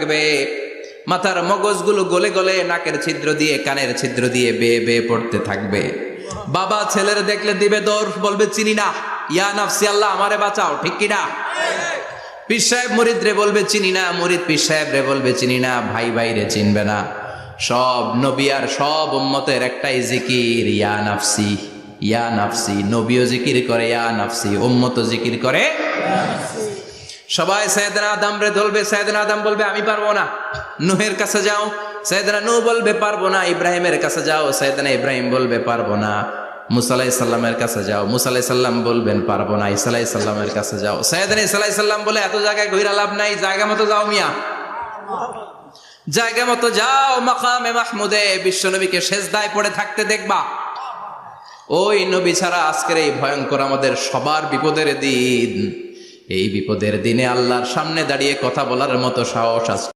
থাকবে, মাথার মগজগুলো গলে গলে নাকের ছিদ্র দিয়ে কানের ছিদ্র দিয়ে বেয়ে বেয়ে পড়তে থাকবে। বাবা ছেলের দেখলে দিবে দৌড়, বলবে চিনি না, ইয়া নাফসি আল্লাহ আমারে বাঁচাও, ঠিক কিনা? পীর সাহেব মুরিদ রে বলবে চিনি না, মুরিদ পীর সাহেব রে বলবে চিনি না, ভাই ভাই রে চিনবে না। সব নবী আর সব উম্মতের একটাই জিকির, ইয়া নাফসি ইয়া নাফসি। নবীও জিকির করে ইয়া নাফসি, উম্মতও জিকির করে। সবাই সাইয়েদনা আদম রে ধরবে, সাইয়েদনা আদম বলবে আমি পারবো না। নূহের কাছে যাও, সাইয়েদনা নূহ বলবে পারবো না। ইব্রাহিমের কাছে যাও, সাইয়েদনা ইব্রাহিম বলবে পারবো না। মুসা আলাইহিস সালামের কাছে যাও, মুসা আলাইহিস সালাম বলবেন পারবো না। ঈসা আলাইহিস সালামের কাছে যাও, সাইয়েদনা ঈসা আলাইহিস সালাম বলে এত জায়গায় ঘুরে লাভ নাই, জায়গা মতো যাও মিয়া, জায়গা মতো যাও। মাকামে মাহমুদে বিশ্বনবীকে সেজদায় পড়ে থাকতে দেখবা। ওই নবী ছাড়া আজকের এই ভয়ঙ্কর আমাদের সবার বিপদের দিন, এই বিপদের দিনে আল্লাহর সামনে দাঁড়িয়ে কথা বলার মতো সাহস আছে?